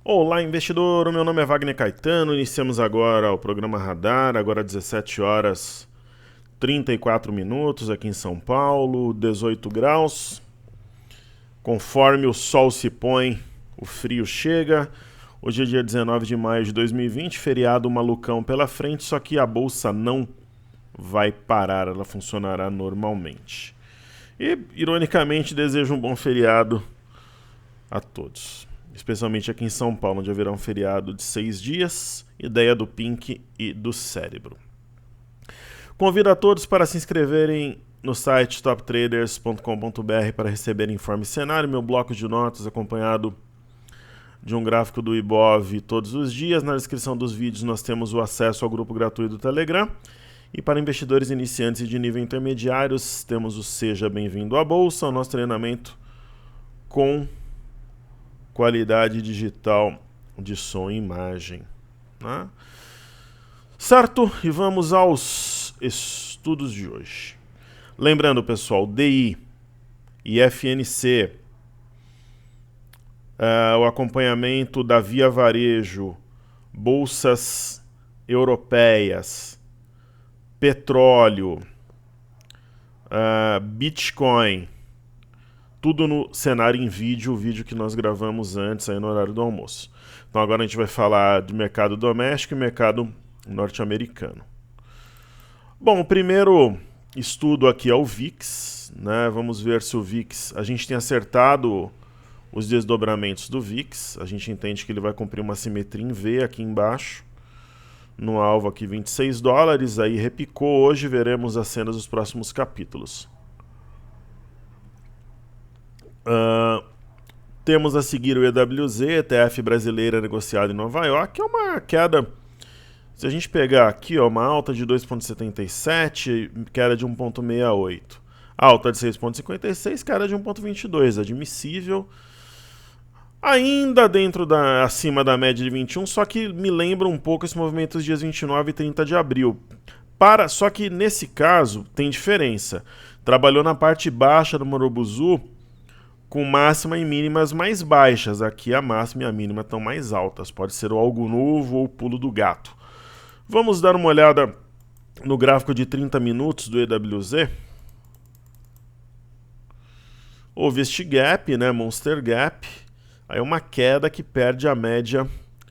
Olá, investidor! O meu nome é Wagner Caetano. Iniciamos agora o programa Radar, agora 17 horas 34 minutos aqui em São Paulo, 18 graus. Conforme o sol se põe, o frio chega. Hoje é dia 19 de maio de 2020, feriado malucão pela frente, só que a bolsa não vai parar, ela funcionará normalmente. E, ironicamente, desejo um bom feriado a todos. Especialmente aqui em São Paulo, onde haverá um feriado de 6 dias, ideia do Pink e do Cérebro. Convido a todos para se inscreverem no site toptraders.com.br para receber informe cenário, meu bloco de notas acompanhado de um gráfico do Ibov todos os dias. Na descrição dos vídeos nós temos o acesso ao grupo gratuito do Telegram. E para investidores iniciantes e de nível intermediários, temos o Seja Bem-vindo à Bolsa, o nosso treinamento com qualidade digital de som e imagem. Né? Certo? E vamos aos estudos de hoje. Lembrando, pessoal, DI e FNC, o acompanhamento da Via Varejo, bolsas europeias, petróleo, Bitcoin, tudo no cenário em vídeo, o vídeo que nós gravamos antes aí no horário do almoço. Então agora a gente vai falar de mercado doméstico e mercado norte-americano. Bom, o primeiro estudo aqui é o VIX, né? Vamos ver se o VIX, a gente tem acertado os desdobramentos do VIX, a gente entende que ele vai cumprir uma simetria em V aqui embaixo, no alvo aqui 26 dólares, aí repicou hoje, veremos as cenas dos próximos capítulos. Temos a seguir o EWZ, ETF brasileira negociado em Nova York, que é uma queda, se a gente pegar aqui, ó, uma alta de 2,77, queda de 1,68, alta de 6,56, queda de 1,22, admissível, ainda acima da média de 21, só que me lembra um pouco esse movimento dos dias 29 e 30 de abril. Só que nesse caso tem diferença, trabalhou na parte baixa do Marubozu, com máxima e mínimas mais baixas. Aqui a máxima e a mínima estão mais altas. Pode ser algo novo ou o pulo do gato. Vamos dar uma olhada no gráfico de 30 minutos do EWZ. Houve este gap, né, Monster Gap. Aí uma queda que perde a média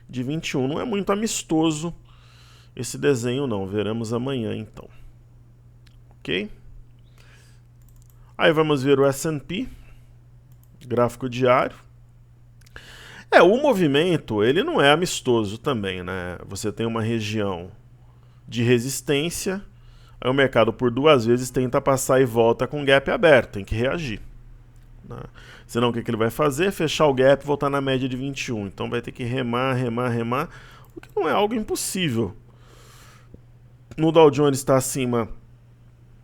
de 21. Não é muito amistoso esse desenho não. Veremos amanhã então. Ok? Aí vamos ver o S&P. Gráfico diário. O movimento, ele não é amistoso também, né? Você tem uma região de resistência, aí o mercado por duas vezes tenta passar e volta com gap aberto, tem que reagir. Né? Senão o que ele vai fazer? Fechar o gap e voltar na média de 21. Então vai ter que remar, o que não é algo impossível. No Dow Jones está acima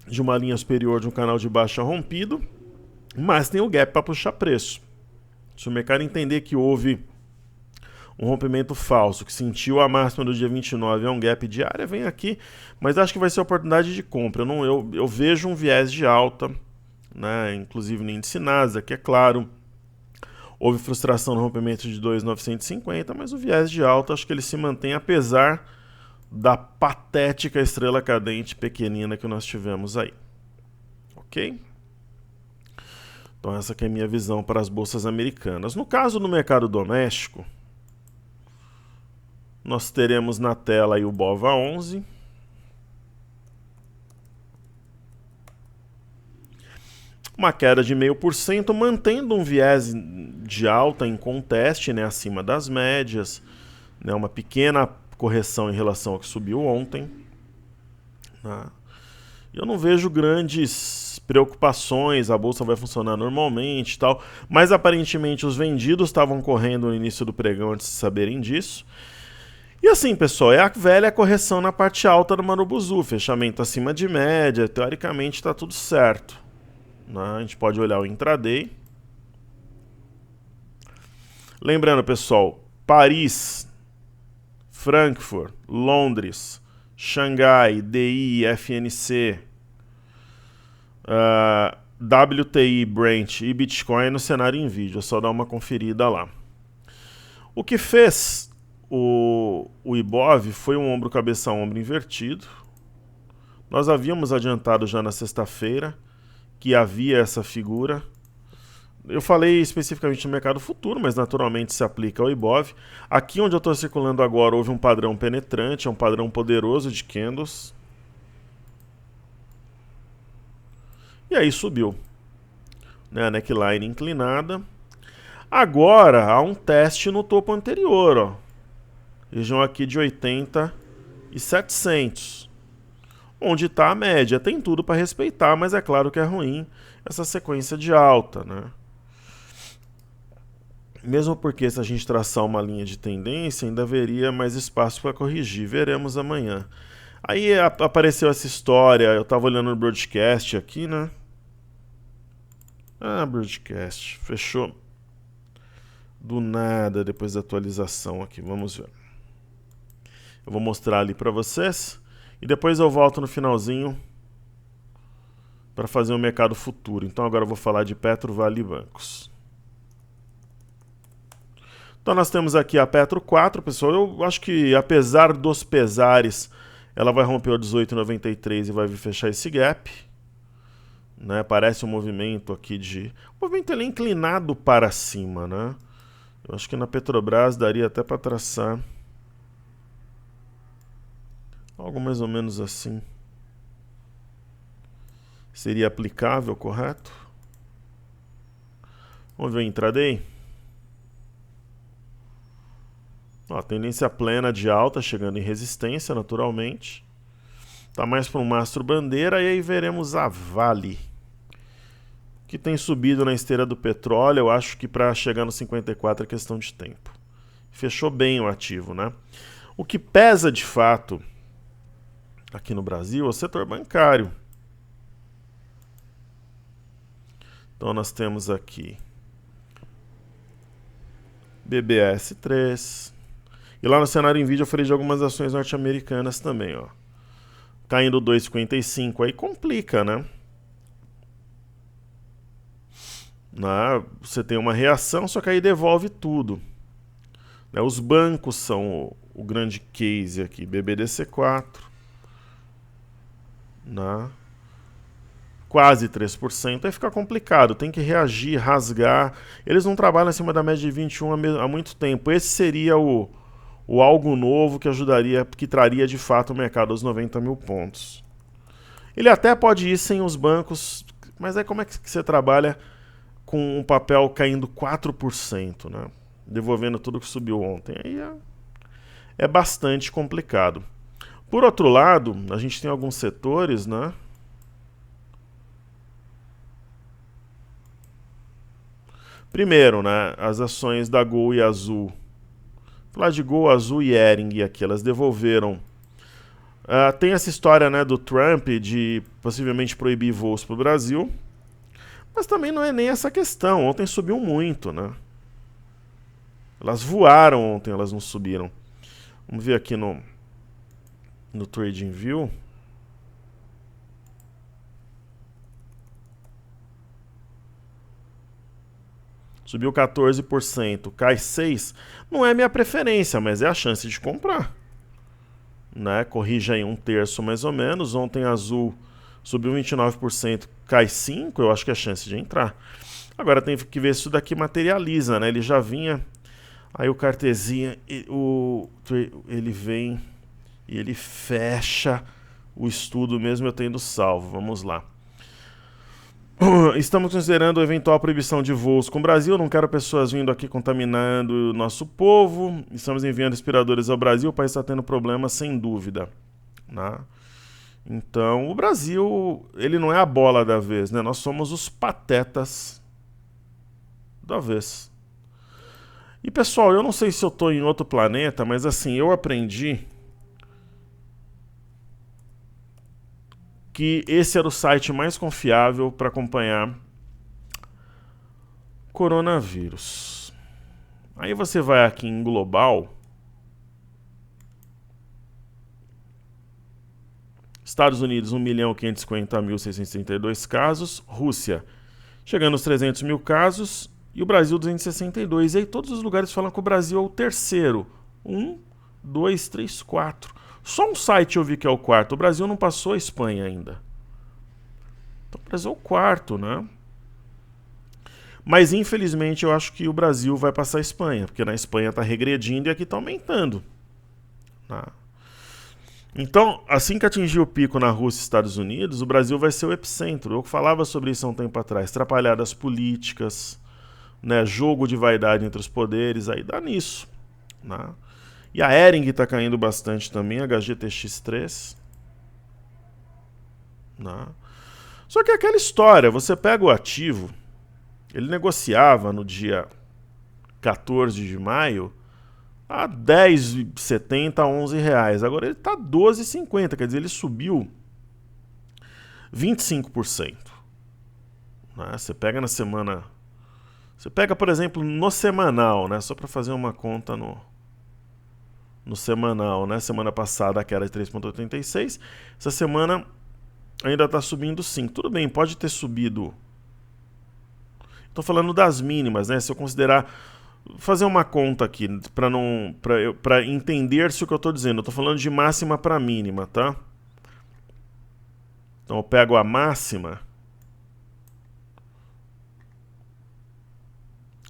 de uma linha superior de um canal de baixa rompido, mas tem o gap para puxar preço. Se o mercado entender que houve um rompimento falso, que sentiu a máxima do dia 29 é um gap diário, vem aqui, mas acho que vai ser oportunidade de compra. Eu vejo um viés de alta, né, inclusive no índice Nasdaq, é claro. Houve frustração no rompimento de 2.950, mas o viés de alta acho que ele se mantém apesar da patética estrela cadente pequenina que nós tivemos aí. Ok? Então essa que é a minha visão para as bolsas americanas. No caso do mercado doméstico, nós teremos na tela aí o BOVA11. Uma queda de 0,5%, mantendo um viés de alta em conteste, né, acima das médias, né, uma pequena correção em relação ao que subiu ontem. Né. Eu não vejo grandes preocupações, a bolsa vai funcionar normalmente e tal, mas aparentemente os vendidos estavam correndo no início do pregão antes de saberem disso. E assim, pessoal, é a velha correção na parte alta do Marubozu, fechamento acima de média, teoricamente está tudo certo. Né? A gente pode olhar o intraday. Lembrando, pessoal, Paris, Frankfurt, Londres, Xangai, DI, FNC, WTI, Brent e Bitcoin no cenário em vídeo. É só dar uma conferida lá. O que fez o Ibov foi um ombro-cabeça-ombro invertido. Nós havíamos adiantado já na sexta-feira que havia essa figura. Eu falei especificamente no mercado futuro, mas naturalmente se aplica ao Ibov. Aqui onde eu estou circulando agora houve um padrão penetrante, é um padrão poderoso de candles. E aí subiu. Né, a neckline inclinada. Agora há um teste no topo anterior, ó. Região aqui de 80.700. Onde está a média. Tem tudo para respeitar, mas é claro que é ruim essa sequência de alta, né? Mesmo porque se a gente traçar uma linha de tendência, ainda haveria mais espaço para corrigir. Veremos amanhã. Aí apareceu essa história, eu estava olhando no broadcast aqui, né? Ah, broadcast, fechou. Do nada, depois da atualização aqui, vamos ver. Eu vou mostrar ali para vocês e depois eu volto no finalzinho para fazer um mercado futuro. Então agora eu vou falar de Petro, Vale e bancos. Então nós temos aqui a Petro 4, pessoal. Eu acho que apesar dos pesares, ela vai romper o 18,93 e vai vir fechar esse gap. Né? Parece um movimento aqui de... O movimento ele é inclinado para cima, né? Eu acho que na Petrobras daria até para traçar algo mais ou menos assim. Seria aplicável, correto? Vamos ver o intraday. Ó, tendência plena de alta, chegando em resistência, naturalmente. Tá mais para um mastro bandeira, e aí veremos a Vale, que tem subido na esteira do petróleo. Eu acho que para chegar no 54 é questão de tempo. Fechou bem o ativo, né? O que pesa de fato aqui no Brasil é o setor bancário. Então nós temos aqui BBS 3. E lá no cenário Nvidia eu falei de algumas ações norte-americanas também, ó. Caindo 2,55 aí complica, né? Você tem uma reação, só que aí devolve tudo. Os bancos são o grande case aqui, BBDC4, quase 3%, aí fica complicado, tem que reagir, rasgar. Eles não trabalham acima da média de 21 há muito tempo. Esse seria o algo novo que ajudaria, que traria de fato o mercado aos 90 mil pontos. Ele até pode ir sem os bancos, mas aí como é que você trabalha com um papel caindo 4%, né? Devolvendo tudo que subiu ontem? Aí é bastante complicado. Por outro lado, a gente tem alguns setores, né? Primeiro, né, as ações da Gol e Azul. Falar de Gol, Azul e Hering aqui, elas devolveram. Tem essa história, né, do Trump de possivelmente proibir voos para o Brasil. Mas também não é nem essa questão. Ontem subiu muito, né? Elas voaram ontem, elas não subiram. Vamos ver aqui no TradingView. Subiu 14%, cai 6%. Não é minha preferência, mas é a chance de comprar. Né? Corrige aí 1/3 mais ou menos. Ontem Azul subiu 29%, cai 5%, eu acho que é a chance de entrar. Agora tem que ver se isso daqui materializa, né? Ele já vinha, aí o cartezinha, ele vem e ele fecha o estudo mesmo eu tendo salvo. Vamos lá. Estamos considerando a eventual proibição de voos com o Brasil. Não quero pessoas vindo aqui contaminando o nosso povo. Estamos enviando respiradores ao Brasil. O país está tendo problemas, sem dúvida. Né? Então, o Brasil, ele não é a bola da vez, né? Nós somos os patetas da vez. E, pessoal, eu não sei se eu estou em outro planeta, mas assim, eu aprendi que esse era o site mais confiável para acompanhar coronavírus. Aí você vai aqui em global. Estados Unidos, 1.550.632 casos. Rússia, chegando aos 300 mil casos. e o Brasil 262. E aí todos os lugares falam que o Brasil é o terceiro. 1, 2, 3, 4. Só um site eu vi que é o quarto. O Brasil não passou a Espanha ainda. Então o Brasil é o quarto, né? Mas infelizmente eu acho que o Brasil vai passar a Espanha, porque na Espanha está regredindo e aqui está aumentando. Tá? Então, assim que atingir o pico na Rússia e Estados Unidos, o Brasil vai ser o epicentro. Eu falava sobre isso há um tempo atrás. Atrapalhadas políticas, né, jogo de vaidade entre os poderes, aí dá nisso. Né? E a Hering está caindo bastante também, a HGTX3. Né? Só que é aquela história, você pega o ativo, ele negociava no dia 14 de maio a R$10,70 a R$11. Agora ele está R$12,50, quer dizer, ele subiu 25%. Né? Você pega na semana... Você pega, por exemplo, no semanal, né? Só para fazer uma conta no semanal, né? Semana passada que era de 3,86, essa semana ainda está subindo 5. Tudo bem, pode ter subido. Estou falando das mínimas, né? Se eu considerar... fazer uma conta aqui para entender se o que eu estou dizendo. Eu estou falando de máxima para mínima, tá? Então eu pego a máxima.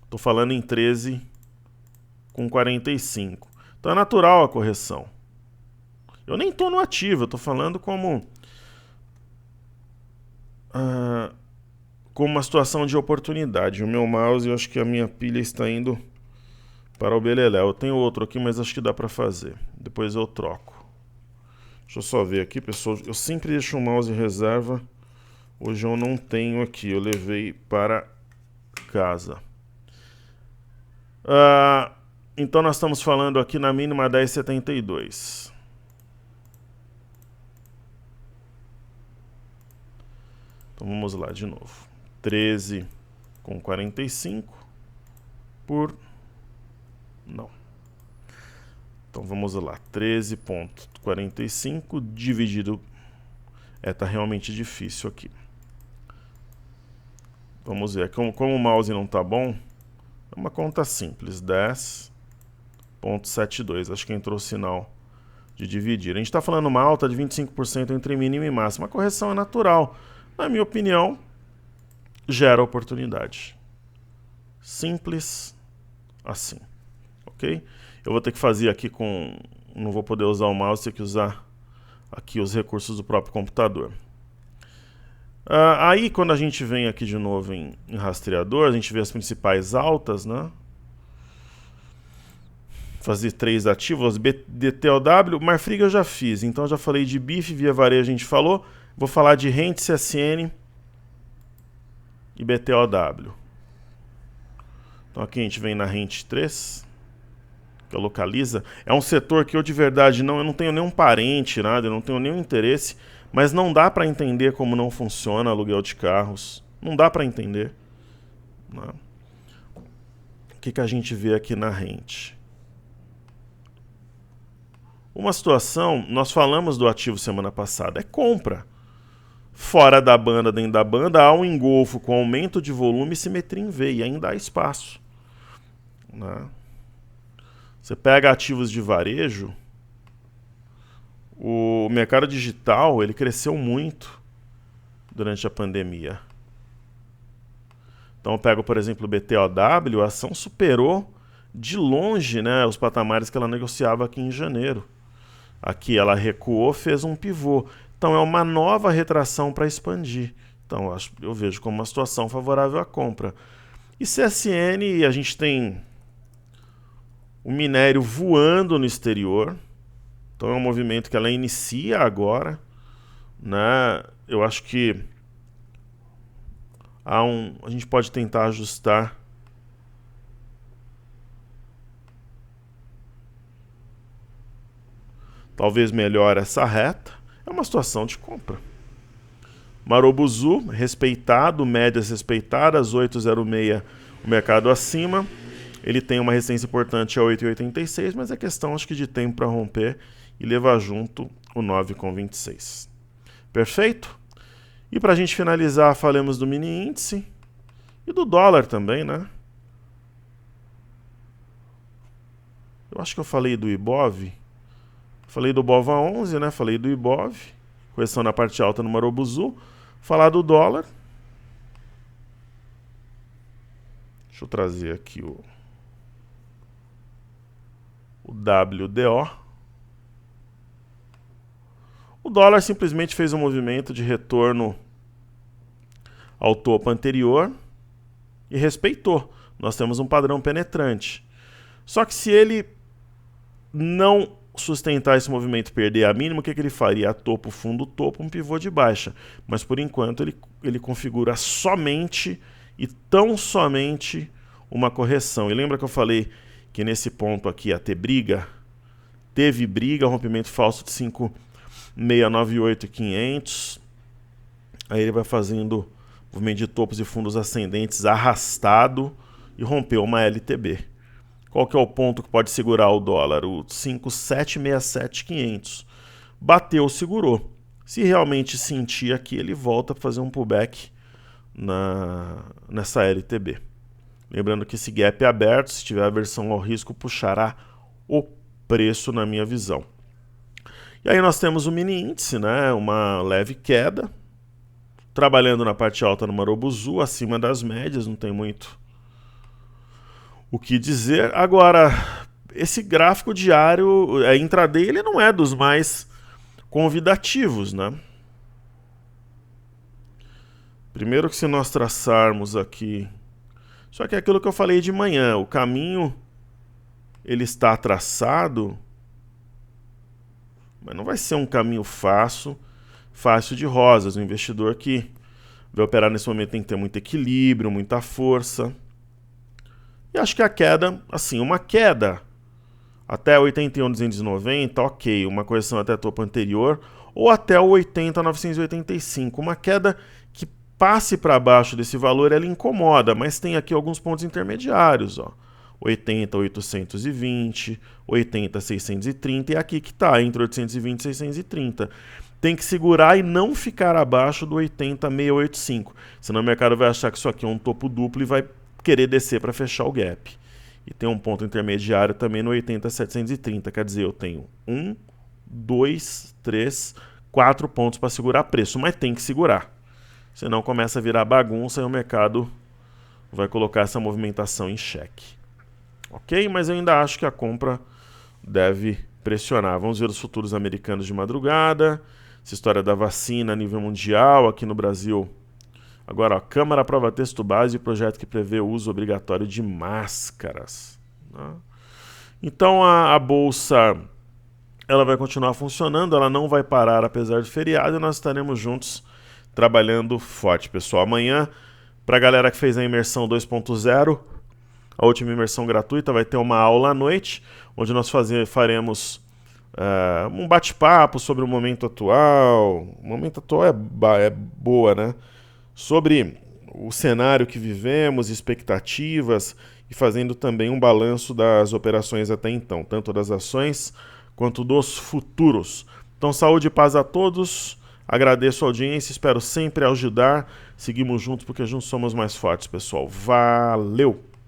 Estou falando em 13,45. Então é natural a correção. Eu nem estou no ativo, eu estou falando como uma situação de oportunidade. O meu mouse, eu acho que a minha pilha está indo para o beleléu. Eu tenho outro aqui, mas acho que dá para fazer. Depois eu troco. Deixa eu só ver aqui, pessoal. Eu sempre deixo o mouse em reserva. Hoje eu não tenho aqui. Eu levei para casa. Então nós estamos falando aqui na mínima 10,72. Então vamos lá de novo. 13,45 por... Não. Então vamos lá. 13,45 dividido... tá realmente difícil aqui. Vamos ver. Como o mouse não tá bom, é uma conta simples. 10,72. Acho que entrou o sinal de dividir. A gente está falando uma alta de 25% entre mínima e máxima. A correção é natural. Na minha opinião, gera oportunidade. Simples assim. Ok? Eu vou ter que fazer aqui com... Não vou poder usar o mouse, ter que usar aqui os recursos do próprio computador. Aí, quando a gente vem aqui de novo em rastreador, a gente vê as principais altas, né? Fazer 3 ativos, BTOW, Marfrig eu já fiz, então eu já falei de BIF, Via Varejo a gente falou, vou falar de Rent, CSN e BTOW. Então aqui a gente vem na Rent 3, que é Localiza. É um setor que eu de verdade eu não tenho nenhum parente, nada, eu não tenho nenhum interesse, mas não dá para entender como não funciona aluguel de carros. Não dá para entender. Não. O que a gente vê aqui na Rent? Uma situação, nós falamos do ativo semana passada, é compra. Fora da banda, dentro da banda, há um engolfo com aumento de volume e simetria em V, e ainda há espaço. Né? Você pega ativos de varejo, o mercado digital ele cresceu muito durante a pandemia. Então eu pego, por exemplo, o BTOW, a ação superou de longe, né, os patamares que ela negociava aqui em janeiro. Aqui ela recuou, fez um pivô. Então é uma nova retração para expandir. Então eu vejo como uma situação favorável à compra. E CSN, a gente tem o minério voando no exterior. Então é um movimento que ela inicia agora. Né? Eu acho que a gente pode tentar ajustar talvez melhor essa reta. É uma situação de compra. Marobuzu, respeitado, médias respeitadas, 8,06 o mercado acima. Ele tem uma resistência importante a 8,86, mas é questão acho que de tempo para romper e levar junto o 9,26. Perfeito? E para a gente finalizar, falamos do mini índice e do dólar também, né? Eu acho que eu falei do Ibov. Falei do BOVA11, né? Falei do Ibov. Correção na parte alta no Marobuzu. Falar do dólar. Deixa eu trazer aqui o WDO. O dólar simplesmente fez um movimento de retorno ao topo anterior e respeitou. Nós temos um padrão penetrante. Só que se ele não sustentar esse movimento, perder a mínima, o que ele faria? Topo, fundo, topo, um pivô de baixa. Mas por enquanto ele configura somente e tão somente uma correção. E lembra que eu falei que nesse ponto aqui ia ter briga? Teve briga, rompimento falso de 5.698.500. Aí ele vai fazendo movimento de topos e fundos ascendentes arrastado e rompeu uma LTB. Qual que é o ponto que pode segurar o dólar? O 5.767.500. Bateu, segurou. Se realmente sentir aqui, ele volta para fazer um pullback nessa LTB. Lembrando que esse gap é aberto, se tiver aversão ao risco, puxará o preço na minha visão. E aí nós temos o mini índice, né? Uma leve queda, trabalhando na parte alta no Marobuzu, acima das médias, não tem muito o que dizer. Agora, esse gráfico diário, intraday, ele não é dos mais convidativos, né? Primeiro que se nós traçarmos aqui, só que é aquilo que eu falei de manhã, o caminho ele está traçado, mas não vai ser um caminho fácil de rosas. O investidor que vai operar nesse momento tem que ter muito equilíbrio, muita força. E acho que a queda, assim, uma queda até 81.290, ok, uma correção até topo anterior, ou até o 80.985, uma queda que passe para baixo desse valor, ela incomoda, mas tem aqui alguns pontos intermediários, ó. 80.820, 80.630 e aqui que está, entre 820 e 630. Tem que segurar e não ficar abaixo do 80.685, senão o mercado vai achar que isso aqui é um topo duplo e vai querer descer para fechar o gap. E tem um ponto intermediário também no 80.730, quer dizer, eu tenho 1, 2, 3, 4 pontos para segurar preço, mas tem que segurar. Senão começa a virar bagunça e o mercado vai colocar essa movimentação em xeque. Ok? Mas eu ainda acho que a compra deve pressionar. Vamos ver os futuros americanos de madrugada. Essa história da vacina a nível mundial, aqui no Brasil. Agora, ó, Câmara aprova texto base e projeto que prevê o uso obrigatório de máscaras. Né? Então a Bolsa ela vai continuar funcionando, ela não vai parar apesar do feriado e nós estaremos juntos trabalhando forte, pessoal. Amanhã, para a galera que fez a imersão 2.0, a última imersão gratuita, vai ter uma aula à noite, onde nós faremos um bate-papo sobre o momento atual. O momento atual é boa, né? Sobre o cenário que vivemos, expectativas e fazendo também um balanço das operações até então, tanto das ações quanto dos futuros. Então, saúde e paz a todos. Agradeço a audiência, espero sempre ajudar. Seguimos juntos porque juntos somos mais fortes, pessoal. Valeu!